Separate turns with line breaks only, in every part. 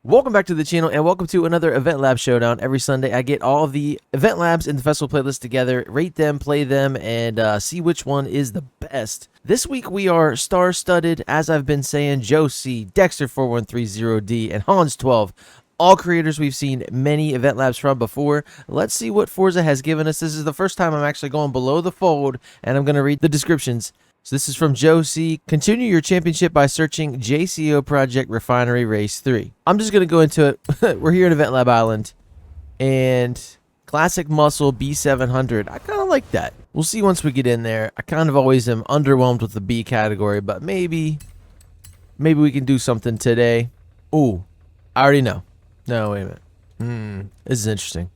Welcome back to the channel and welcome to another Eventlab Showdown. Every Sunday I get all of the Eventlabs in the festival playlist together, rate them, play them, and see which one is the best. This week we are star-studded, as I've been saying, Josie, Dexter4130D, and Hans12. All creators we've seen many Eventlabs from before. Let's see what Forza has given us. This is the first time I'm actually going below the fold, and I'm going to read the descriptions. So this is from Josie. Continue your championship by searching JCO Project Refinery Race 3. I'm just going to go into it. We're here in Eventlab Island. And Classic Muscle B700. I kind of like that. We'll see once we get in there. I kind of always am underwhelmed with the B category. But maybe we can do something today. Ooh, I already know. No, wait a minute. This is interesting.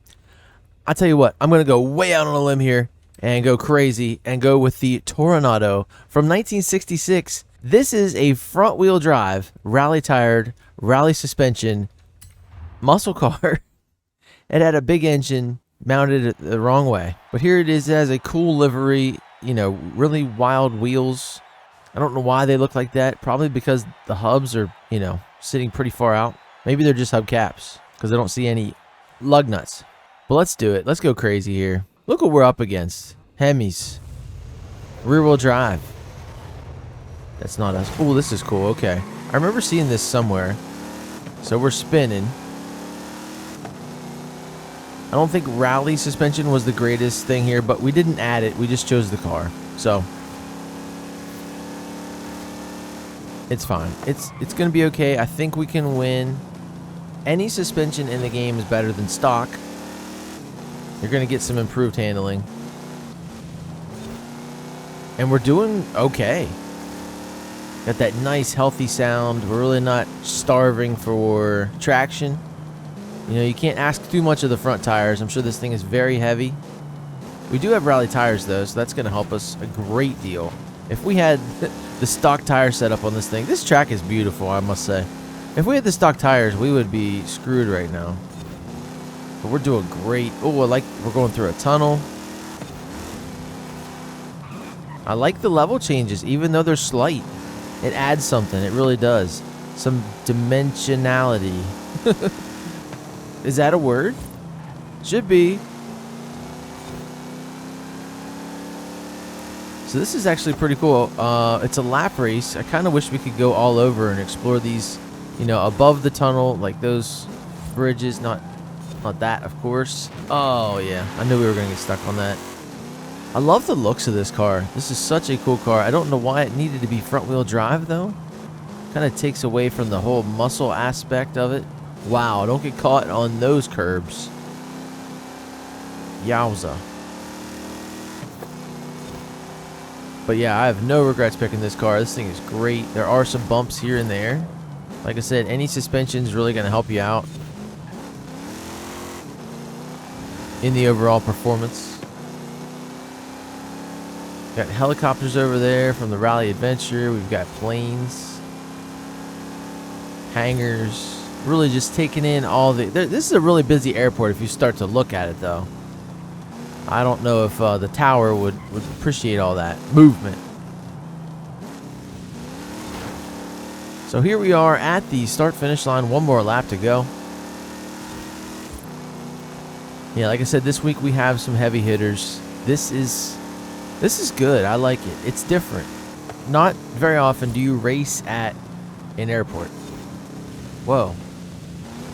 I'll tell you what. I'm going to go way out on a limb here. And go crazy and go with the Toronado from 1966. This is a front-wheel drive, rally-tired, rally suspension muscle car. It had a big engine mounted the wrong way. But here it is. It has a cool livery, you know, really wild wheels. I don't know why they look like that. Probably because the hubs are, you know, sitting pretty far out. Maybe they're just hubcaps because I don't see any lug nuts. But let's do it. Let's go crazy here. Look what we're up against. Hemis. Rear-wheel drive. That's not us. Oh, this is cool. Okay. I remember seeing this somewhere. So we're spinning. I don't think rally suspension was the greatest thing here, but we didn't add it. We just chose the car. So it's fine. It's going to be okay. I think we can win. Any suspension in the game is better than stock. You're going to get some improved handling. And we're doing okay. Got that nice healthy sound. We're really not starving for traction. You know, you can't ask too much of the front tires. I'm sure this thing is very heavy. We do have rally tires though, so that's going to help us a great deal. If we had the stock tire setup on this thing, this track is beautiful, I must say. If we had the stock tires, we would be screwed right now. But we're doing great. Oh, I like we're going through a tunnel. I like the level changes, even though they're slight. It adds something. It really does. Some dimensionality. Is that a word? Should be. So this is actually pretty cool. It's a lap race. I kind of wish we could go all over and explore these, you know, above the tunnel, like those bridges. Not that, of course. Oh, yeah. I knew we were going to get stuck on that. I love the looks of this car. This is such a cool car. I don't know why it needed to be front-wheel drive, though. Kind of takes away from the whole muscle aspect of it. Wow, don't get caught on those curbs. Yowza. But yeah, I have no regrets picking this car. This thing is great. There are some bumps here and there. Like I said, any suspension is really going to help you out in the overall performance. Got helicopters over there from the Rally Adventure. We've got planes, hangars. Really just taking in all the... This is a really busy airport if you start to look at it, though. I don't know if the tower would appreciate all that movement. So here we are at the start-finish line. One more lap to go. Yeah, like I said, this week we have some heavy hitters. This is good. I like it. It's different. Not very often do you race at an airport. Whoa.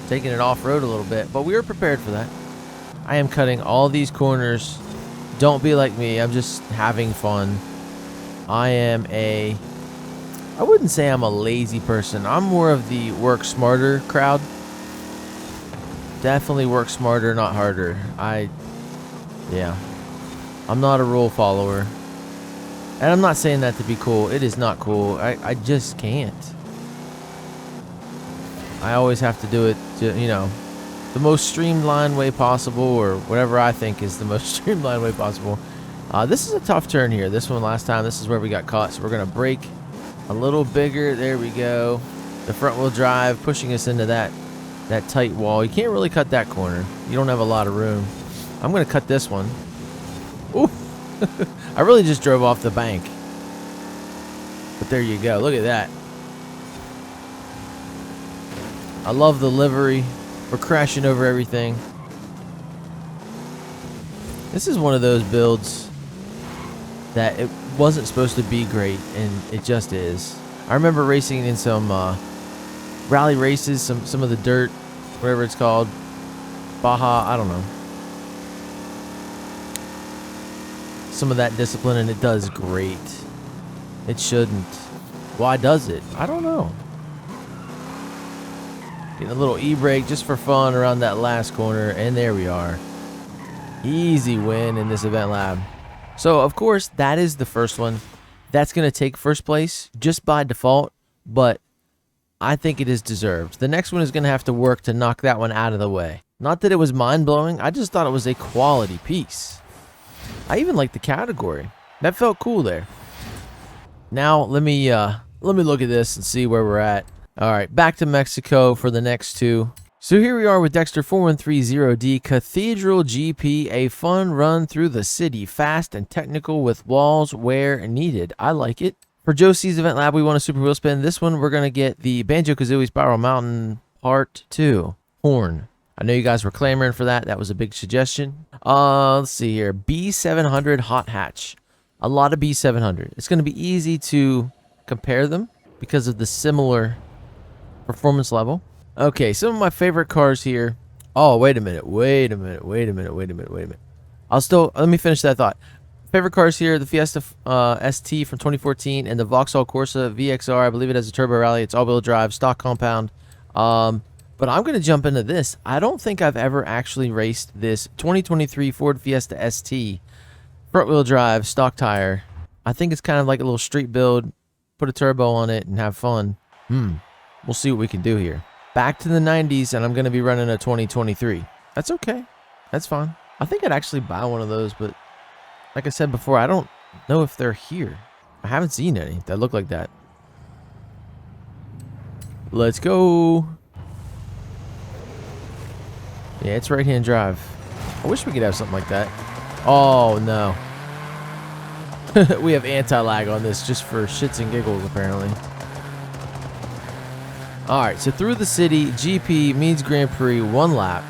Taking it off-road a little bit, but we were prepared for that. I am cutting all these corners. Don't be like me. I'm just having fun. I wouldn't say I'm a lazy person. I'm more of the work smarter crowd. Definitely work smarter, not harder. Yeah. I'm not a rule follower. And I'm not saying that to be cool. It is not cool. I just can't. I always have to do it, you know, the most streamlined way possible, or whatever I think is the most streamlined way possible. This is a tough turn here. This one last time, this is where we got caught. So we're going to brake a little bigger. There we go. The front wheel drive pushing us into that tight wall. You can't really cut that corner. You don't have a lot of room. I'm going to cut this one. Ooh. I really just drove off the bank. But there you go. Look at that. I love the livery. We're crashing over everything. This is one of those builds that it wasn't supposed to be great, and it just is. I remember racing in some rally races, some of the dirt, whatever it's called, Baja, I don't know. Some of that discipline, and it does great. It shouldn't. Why does it? I don't know. Getting a little e-brake just for fun around that last corner, and there we are. Easy win in this Eventlab. So, of course, that is the first one. That's going to take first place just by default, but I think it is deserved. The next one is going to have to work to knock that one out of the way. Not that it was mind-blowing, I just thought it was a quality piece. I even like the category. That felt cool there. Now, let me look at this and see where we're at. All right, back to Mexico for the next two. So here we are with Dexter 4130D Cathedral GP, a fun run through the city, fast and technical with walls where needed. I like it. For Josie's Eventlab, we want a super wheel spin. This one, we're going to get the Banjo-Kazooie Spiral Mountain Part 2 horn. I know you guys were clamoring for that. That was a big suggestion. Let's see here. B700 Hot Hatch. A lot of B700. It's going to be easy to compare them because of the similar performance level. Okay, some of my favorite cars here. Oh, wait a minute. Let me finish that thought. Favorite cars here, the Fiesta ST from 2014 and the Vauxhall Corsa VXR. I believe it has a turbo rally. It's all-wheel drive, stock compound. But I'm going to jump into this. I don't think I've ever actually raced this 2023 Ford Fiesta ST front-wheel drive, stock tire. I think it's kind of like a little street build. Put a turbo on it and have fun. We'll see what we can do here. Back to the 90s, and I'm going to be running a 2023. That's okay. That's fine. I think I'd actually buy one of those, but like I said before, I don't know if they're here. I haven't seen any that look like that. Let's go. Yeah, it's right-hand drive. I wish we could have something like that. Oh, no. We have anti-lag on this just for shits and giggles, apparently. Alright, so through the city, GP means Grand Prix, 1 lap.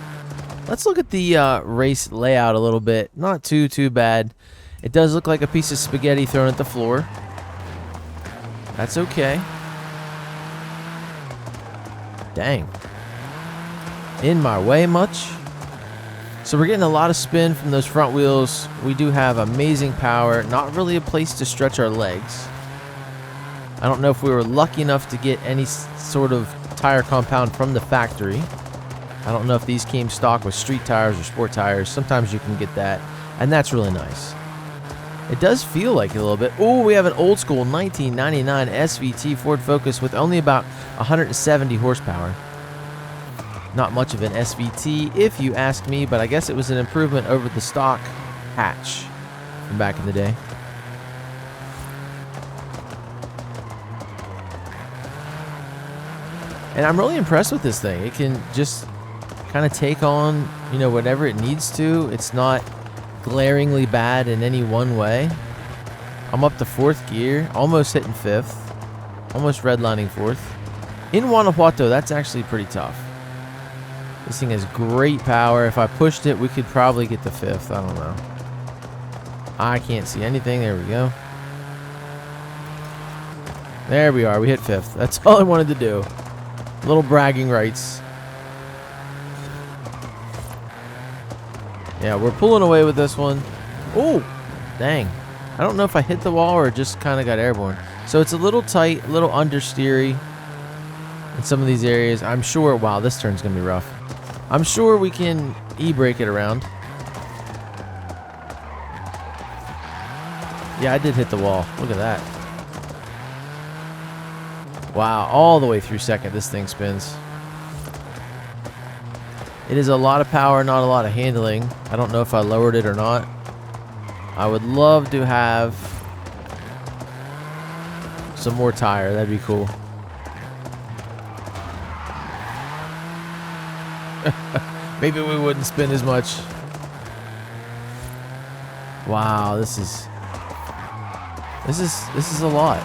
Let's look at the race layout a little bit. Not too bad. It does look like a piece of spaghetti thrown at the floor. That's okay. Dang. In my way much? So we're getting a lot of spin from those front wheels. We do have amazing power. Not really a place to stretch our legs. I don't know if we were lucky enough to get any sort of tire compound from the factory. I don't know if these came stock with street tires or sport tires. Sometimes you can get that, and that's really nice. It does feel like it a little bit. Oh, we have an old school 1999 SVT Ford Focus with only about 170 horsepower. Not much of an SVT, if you ask me, but I guess it was an improvement over the stock hatch from back in the day. And I'm really impressed with this thing. It can just kind of take on, you know, whatever it needs to. It's not glaringly bad in any one way. I'm up to 4th gear, almost hitting 5th, almost redlining 4th. In Guanajuato, that's actually pretty tough. This thing has great power. If I pushed it, we could probably get to 5th. I don't know. I can't see anything. There we go. There we are. We hit 5th. That's all I wanted to do. Little bragging rights. Yeah, we're pulling away with this one. Oh, dang. I don't know if I hit the wall or just kind of got airborne. So it's a little tight, a little understeery in some of these areas. I'm sure, wow, this turn's going to be rough. I'm sure we can e-brake it around. Yeah, I did hit the wall. Look at that. Wow, all the way through 2nd, this thing spins. It is a lot of power, not a lot of handling. I don't know if I lowered it or not. I would love to have some more tire. That'd be cool. Maybe we wouldn't spin as much. Wow, this is a lot.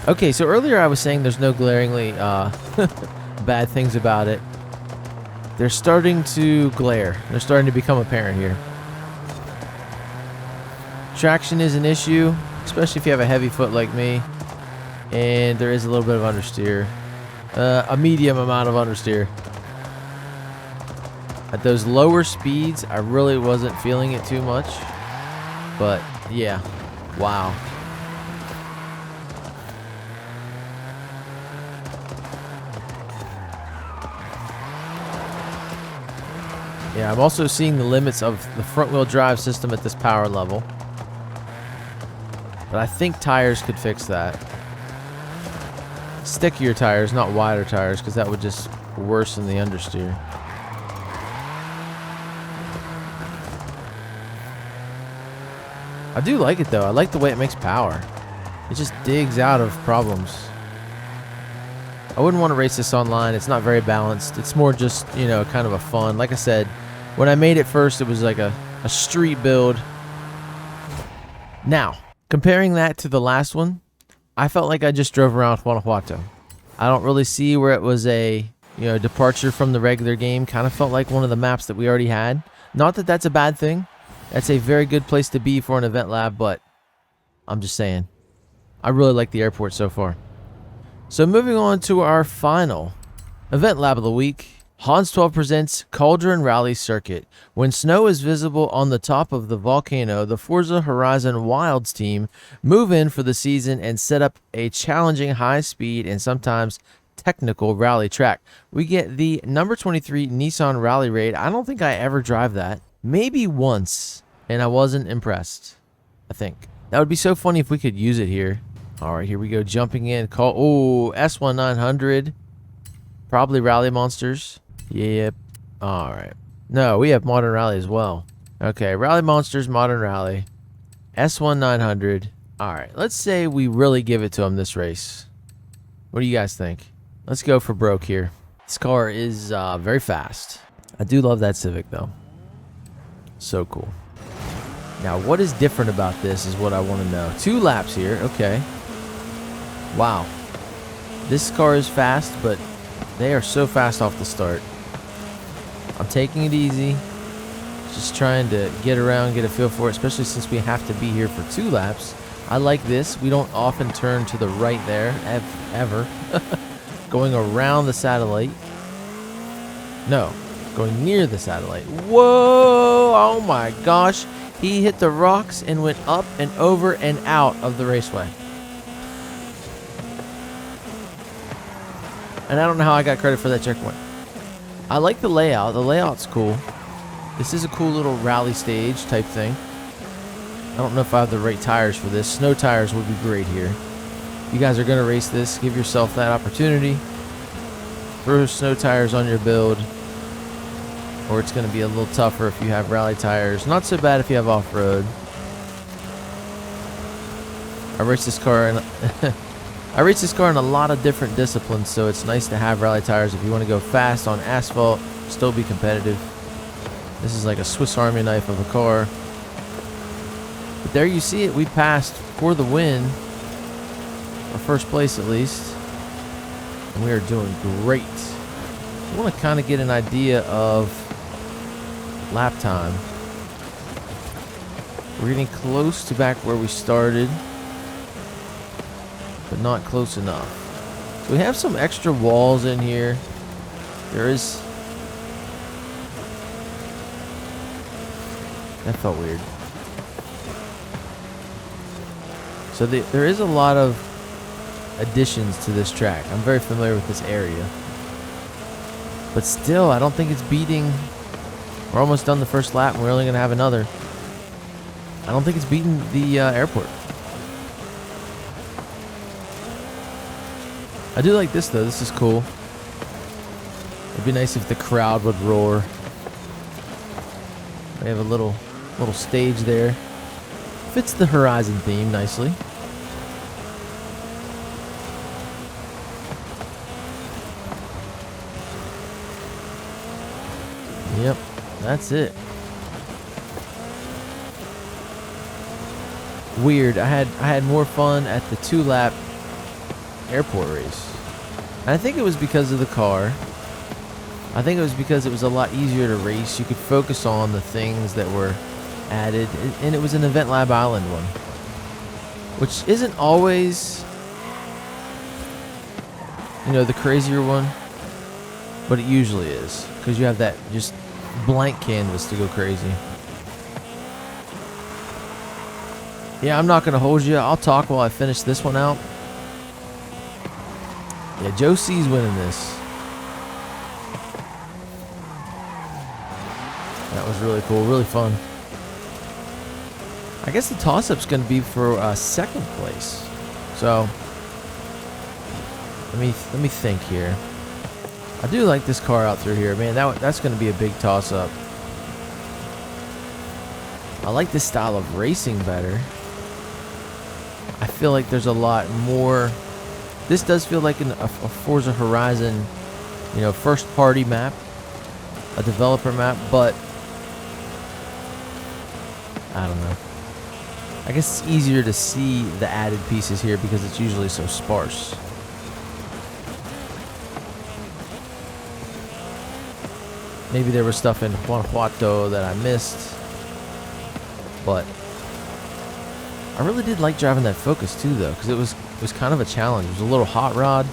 Okay, so earlier I was saying there's no glaringly bad things about it. They're starting to glare. They're starting to become apparent here. Traction is an issue, especially if you have a heavy foot like me. And there is a little bit of understeer. A medium amount of understeer. At those lower speeds, I really wasn't feeling it too much. But, yeah. Wow. Yeah, I'm also seeing the limits of the front-wheel drive system at this power level. But I think tires could fix that. Stickier tires, not wider tires, because that would just worsen the understeer. I do like it, though. I like the way it makes power. It just digs out of problems. I wouldn't want to race this online. It's not very balanced. It's more just, you know, kind of a fun. Like I said, when I made it first, it was like a street build. Now, comparing that to the last one, I felt like I just drove around Guanajuato. I don't really see where it was a, you know, departure from the regular game. Kind of felt like one of the maps that we already had. Not that that's a bad thing. That's a very good place to be for an Eventlab, but I'm just saying. I really like the airport so far. So moving on to our final Eventlab of the week. Hans 12 presents Cauldron Rally Circuit. When snow is visible on the top of the volcano, the Forza Horizon Wilds team move in for the season and set up a challenging high-speed and sometimes technical rally track. We get the number 23 Nissan Rally Raid. I don't think I ever drive that. Maybe once, and I wasn't impressed, I think. That would be so funny if we could use it here. All right, here we go, jumping in. S1900. Probably Rally Monsters. Yep. All right. No, we have Modern Rally as well. Okay, Rally Monsters, Modern Rally. S1900. All right, let's say we really give it to them this race. What do you guys think? Let's go for broke here. This car is very fast. I do love that Civic, though. So cool. Now, what is different about this is what I want to know. 2 laps here. Okay. Wow. This car is fast, but they are so fast off the start. I'm taking it easy. Just trying to get around, get a feel for it, especially since we have to be here for 2 laps. I like this. We don't often turn to the right there, ever. Going around the satellite. No, going near the satellite. Whoa! Oh my gosh. He hit the rocks and went up and over and out of the raceway. And I don't know how I got credit for that checkpoint. I like the layout. The layout's cool. This is a cool little rally stage type thing. I don't know if I have the right tires for this. Snow tires would be great here. If you guys are going to race this, give yourself that opportunity. Throw snow tires on your build. Or it's going to be a little tougher if you have rally tires. Not so bad if you have off-road. I race this car in I race this car in a lot of different disciplines, so it's nice to have rally tires if you want to go fast on asphalt, still be competitive. This is like a Swiss Army knife of a car. But there you see it. We passed for the win. Or first place at least. And we are doing great. I want to kind of get an idea of lap time. We're getting close to back where we started, but not close enough. So we have some extra walls in here. There is... That felt weird. So there is a lot of additions to this track. I'm very familiar with this area. But still, I don't think it's beating... We're almost done the first lap, and we're only going to have another. I don't think it's beating the airport. I do like this, though. This is cool. It'd be nice if the crowd would roar. We have a little stage there. Fits the Horizon theme nicely. Yep, that's it. Weird. I had more fun at the 2-lap airport race. And I think it was because of the car. I think it was because it was a lot easier to race. You could focus on the things that were added, and it was an Eventlab Island one, which isn't always, you know, the crazier one, but it usually is, because you have that just blank canvas to go crazy. Yeah, I'm not going to hold you. I'll talk while I finish this one out. Yeah, Joe C's winning this. That was really cool, really fun. I guess the toss-up's going to be for second place. So let me think here. I do like this car out through here, man. That's going to be a big toss-up. I like this style of racing better. I feel like there's a lot more. This does feel like a Forza Horizon, you know, first-party map, a developer map, but I don't know. I guess it's easier to see the added pieces here because it's usually so sparse. Maybe there was stuff in Guanajuato that I missed, but I really did like driving that Focus too, though, because it was kind of a challenge. It was a little hot rod.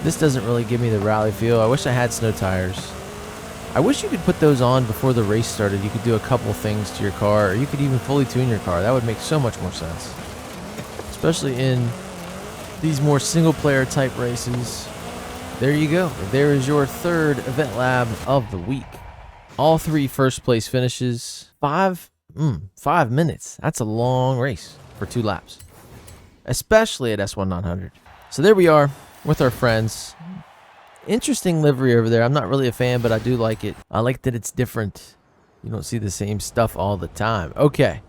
This doesn't really give me the rally feel. I wish I had snow tires. I wish you could put those on before the race started. You could do a couple things to your car, or you could even fully tune your car. That would make so much more sense, especially in these more single-player type races. There you go. There is your third Eventlab of the week. All three first place finishes. 5 minutes. That's a long race for 2 laps, especially at S1 900. So there we are with our friends. Interesting livery over there. I'm not really a fan, but I do like it. I like that it's different. You don't see the same stuff all the time. Okay,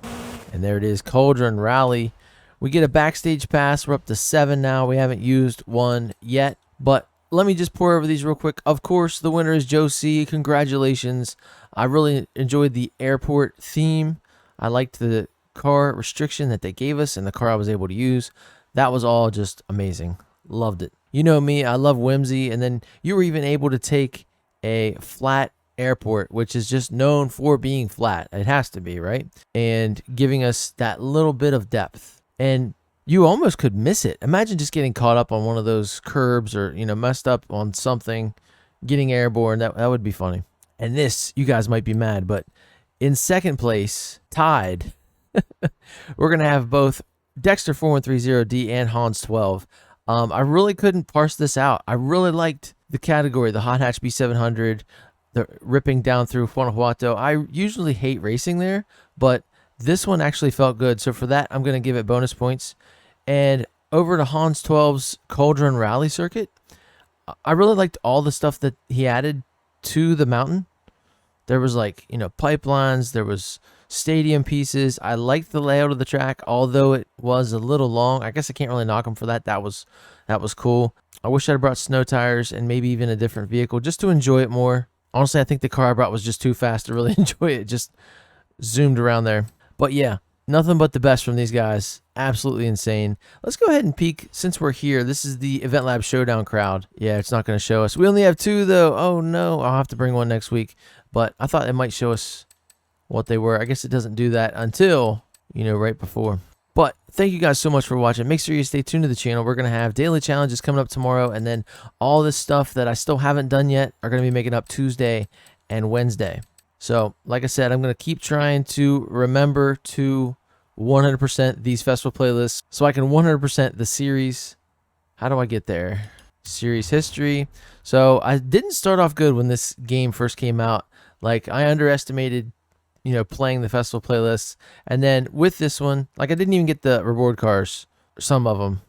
and there it is, Cauldron Rally. We get a backstage pass. We're up to 7 now. We haven't used one yet, but let me just pour over these real quick. Of course, the winner is Joe C. Congratulations. I really enjoyed the airport theme. I liked the car restriction that they gave us and the car I was able to use. That was all just amazing. Loved it. You know me, I love whimsy. And then you were even able to take a flat airport, which is just known for being flat. It has to be, right? And giving us that little bit of depth. And you almost could miss it. Imagine just getting caught up on one of those curbs, or, you know, messed up on something, getting airborne. That would be funny. And this, you guys might be mad, but in second place, tied, we're going to have both Dexter4130D and Hans12. I really couldn't parse this out. I really liked the category, the Hot Hatch B700, the ripping down through Guanajuato. I usually hate racing there, but this one actually felt good. So for that, I'm going to give it bonus points. And over to Hans12's Cauldron Rally circuit, I really liked all the stuff that he added to the mountain. There was, like, you know, pipelines, there was stadium pieces. I liked the layout of the track, although it was a little long. I guess I can't really knock him for that. That was cool. I wish I'd brought snow tires and maybe even a different vehicle just to enjoy it more. Honestly, I think the car I brought was just too fast to really enjoy it. Just zoomed around there. But yeah, nothing but the best from these guys. Absolutely insane. Let's go ahead and peek since we're here. This is the Eventlab Showdown crowd. Yeah, it's not going to show us. We only have 2, though. Oh, no. I'll have to bring one next week. But I thought it might show us what they were. I guess it doesn't do that until, you know, right before. But thank you guys so much for watching. Make sure you stay tuned to the channel. We're going to have daily challenges coming up tomorrow. And then all this stuff that I still haven't done yet are going to be making up Tuesday and Wednesday. So, like I said, I'm going to keep trying to remember to 100% these festival playlists so I can 100% the series. How do I get there? Series history. So I didn't start off good when this game first came out. Like, I underestimated, you know, playing the festival playlists. And then with this one, like, I didn't even get the reward cars, some of them.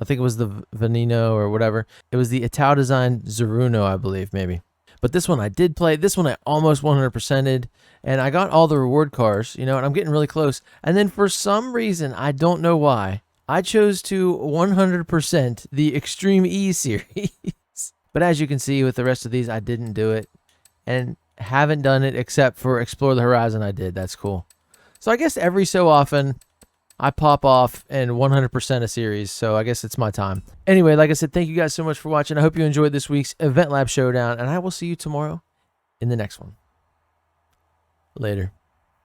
I think it was the Veneno or whatever. It was the Itau Design Zeruno, I believe, maybe. But this one I did play. This one I almost 100%ed. And I got all the reward cars, you know, and I'm getting really close. And then for some reason, I don't know why, I chose to 100% the Extreme E series. But as you can see with the rest of these, I didn't do it. And haven't done it except for Explore the Horizon I did. That's cool. So I guess every so often, I pop off and 100% a series, so I guess it's my time. Anyway, like I said, thank you guys so much for watching. I hope you enjoyed this week's Eventlab Showdown, and I will see you tomorrow in the next one. Later.